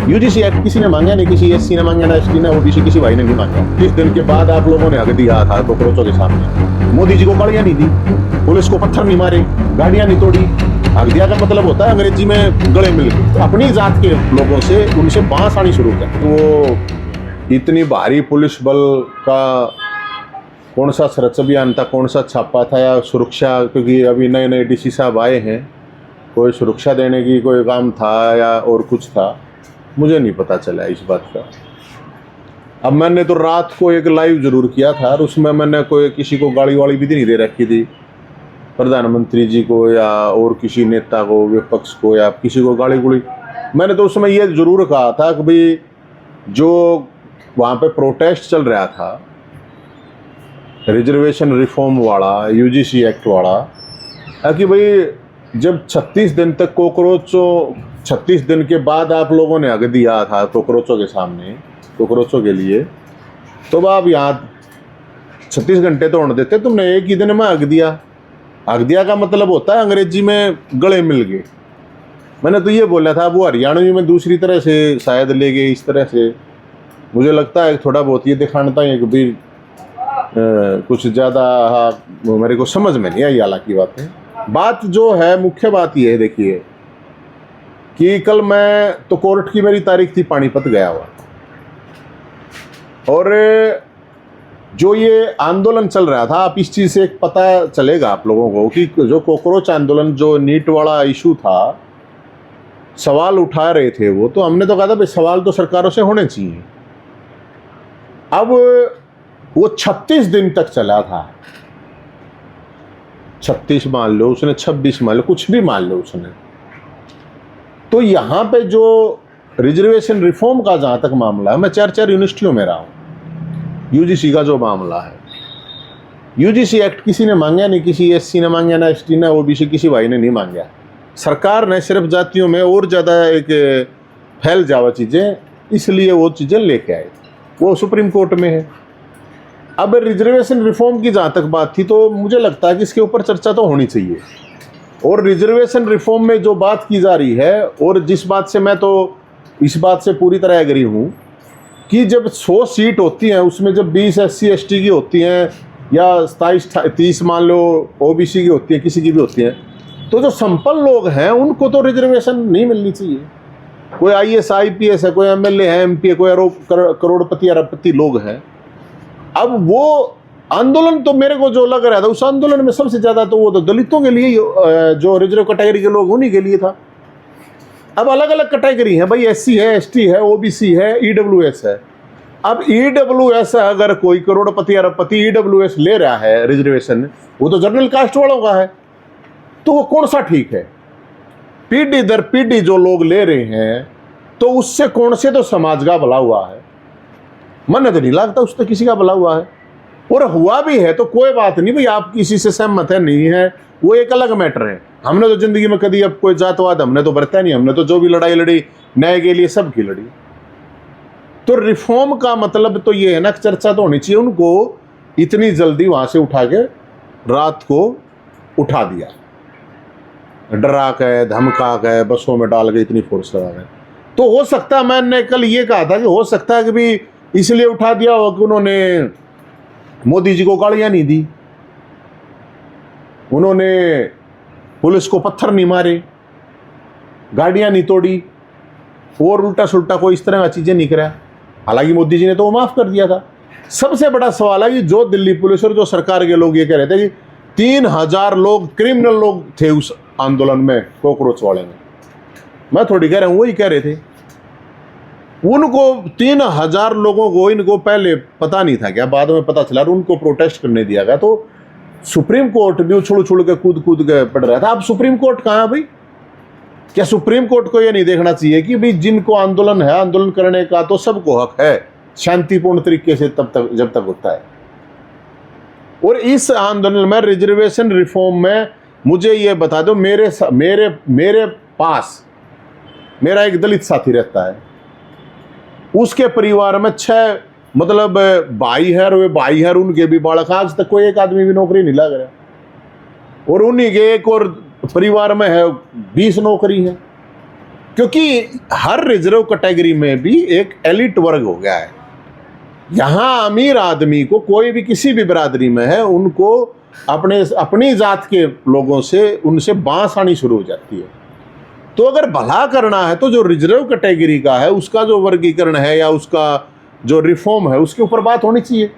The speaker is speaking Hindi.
यूजीसी एक्ट किसी ने मांगा नहीं, किसी एससी ने मांगा ना, एसटी ने, ओबीसी किसी भाई ने नहीं मांगा। 30 दिन के बाद आप लोगों ने हक दिया था कॉकरोचों के सामने। मोदी जी को गाड़ियां नहीं दी, पुलिस को पत्थर नहीं मारे, गाड़ियां नहीं तोड़ी। हक दिया का मतलब होता है अंग्रेजी में गले मिल गए। तो अपनी जात के लोगों से उनसे बांस आनी शुरू कर। वो इतनी भारी पुलिस बल का कौन सा सर्च अभियान था, कौन सा छापा था, या सुरक्षा, क्योंकि अभी नए नए डीसी साहब आए हैं, कोई सुरक्षा देने की कोई काम था या और कुछ था, मुझे नहीं पता चला इस बात का। अब मैंने तो रात को एक लाइव जरूर किया था और उसमें मैंने कोई किसी को गाड़ी वाड़ी भी नहीं दे रखी थी, प्रधानमंत्री जी को या और किसी नेता को, विपक्ष को, या किसी को गाड़ी गुड़ी। मैंने तो उसमें ये जरूर कहा था कि भाई जो वहाँ पे प्रोटेस्ट चल रहा था रिजर्वेशन रिफॉर्म वाला, यूजीसी एक्ट वाला, कि भाई जब 36 दिन तक कॉकरोचों, 36 दिन के बाद आप लोगों ने हक दिया था कॉकरोचों के सामने, कॉकरोचों के लिए, तो आप यहाँ 36 घंटे तो होने देते, तुमने एक ही दिन में हक दिया। हक दिया का मतलब होता है अंग्रेजी में गले मिल गए। मैंने तो ये बोला था, वो हरियाणवी में दूसरी तरह से शायद ले गए, इस तरह से मुझे लगता है थोड़ा बहुत ये दिखाता है कि भाई कुछ ज़्यादा मेरे को समझ में नहीं आई हालांकि बात जो है, मुख्य बात ये है, देखिए कि कल मैं तो कोर्ट की मेरी तारीख थी, पानीपत गया हुआ, और जो ये आंदोलन चल रहा था, आप इस चीज़ से एक पता चलेगा आप लोगों को कि जो कॉकरोच आंदोलन, जो नीट वाला इशू था, सवाल उठा रहे थे वो, तो हमने तो कहा था भाई सवाल तो सरकारों से होने चाहिए। अब वो 36 दिन तक चला था, 36 मान लो उसने, 26 मान लो, कुछ भी मान लो उसने। तो यहाँ पे जो रिजर्वेशन रिफॉर्म का जहाँ तक मामला है, मैं 4 यूनिवर्सिटियों में रहा हूँ, यूजीसी का जो मामला है, यूजीसी एक्ट किसी ने मांगा नहीं, किसी एससी ने मांगा ना, एसटी ने, ओबीसी किसी भाई ने नहीं मांगा। सरकार ने सिर्फ जातियों में और ज़्यादा एक फैल जावा चीज़ें, इसलिए वो चीज़ें लेके आए, वो सुप्रीम कोर्ट में है। अब रिजर्वेशन रिफॉर्म की जहाँ तक बात थी, तो मुझे लगता है कि इसके ऊपर चर्चा तो होनी चाहिए। और रिजर्वेशन रिफॉर्म में जो बात की जा रही है, और जिस बात से मैं तो इस बात से पूरी तरह एग्री हूँ कि जब 100 सीट होती हैं, उसमें जब 20 SC ST की होती हैं, या 27-30 मान लो ओबीसी की होती हैं, किसी की भी होती हैं, तो जो संपन्न लोग हैं उनको तो रिजर्वेशन नहीं मिलनी चाहिए। कोई IAS IPS है, कोई MLA है, MP है, कोई करोड़पति अरबपति लोग हैं। अब वो आंदोलन तो मेरे को जो लग रहा था, उस आंदोलन में सबसे ज़्यादा तो वो तो दलितों के लिए, जो रिजर्व कैटेगरी के लोग, उन्हीं के लिए था। अब अलग अलग कैटेगरी है भाई, SC है, ST है, OBC है, EWS है। अब EWS अगर कोई करोड़पति अरबपति EWS ले रहा है रिजर्वेशन, वो तो जनरल कास्ट वालों का है, तो वो कौन सा ठीक है? पीढ़ी दर पीढ़ी जो लोग ले रहे हैं, तो उससे कौन से तो समाज का भला हुआ है? मन तो नहीं लगता उससे किसी का भला हुआ है। और हुआ भी है तो कोई बात नहीं भाई, आप किसी से सहमत है नहीं है, वो एक अलग मैटर है। हमने तो जिंदगी में कभी अब कोई जातवाद हमने तो बरता नहीं, हमने तो जो भी लड़ाई लड़ी न्याय के लिए सबकी लड़ी। तो रिफॉर्म का मतलब तो ये है ना, चर्चा तो होनी चाहिए। उनको इतनी जल्दी वहां से उठा के रात को उठा दिया, डरा के, धमका के, बसों में डाल के इतनी फोर्स लगा गए। तो हो सकता है, मैंने कल ये कहा था कि हो सकता है कि भी इसलिए उठा दिया हो कि उन्होंने मोदी जी को गाड़ियां नहीं दी, उन्होंने पुलिस को पत्थर नहीं मारे, गाड़ियां नहीं तोड़ी, और उल्टा सुल्टा कोई इस तरह की चीजें नहीं करा। हालांकि मोदी जी ने तो वो माफ कर दिया था। सबसे बड़ा सवाल है कि जो दिल्ली पुलिस और जो सरकार के लोग ये कह रहे थे कि 3000 लोग क्रिमिनल लोग थे उस आंदोलन में, कॉकरोच वाले में, मैं थोड़ी कह रहा हूं, वही कह रहे थे। उनको 3000 लोगों को, इनको पहले पता नहीं था क्या, बाद में पता चला, उनको प्रोटेस्ट करने दिया गया। तो सुप्रीम कोर्ट भी उछल उछल के कूद कूद के पड़ रहा था। अब सुप्रीम कोर्ट कहाँ है भाई? क्या सुप्रीम कोर्ट को ये नहीं देखना चाहिए कि भाई जिनको आंदोलन है, आंदोलन करने का तो सबको हक है, शांतिपूर्ण तरीके से तब तक जब तक होता है। और इस आंदोलन में, रिजर्वेशन रिफॉर्म में, मुझे ये बता दो, मेरे पास मेरा एक दलित साथी रहता है, उसके परिवार में 6 मतलब भाई है, और वे भाई है, उनके भी बालक, आज तक कोई एक आदमी भी नौकरी नहीं लग रहा। और उन्हीं के एक और परिवार में है 20 नौकरी है। क्योंकि हर रिजर्व कैटेगरी में भी एक एलिट वर्ग हो गया है। यहाँ अमीर आदमी को, कोई भी किसी भी बिरादरी में है, उनको अपनी जात के लोगों से उनसे बांस आनी शुरू हो जाती है। तो अगर भला करना है तो जो रिजर्व कैटेगरी का है उसका जो वर्गीकरण है या उसका जो रिफॉर्म है उसके ऊपर बात होनी चाहिए।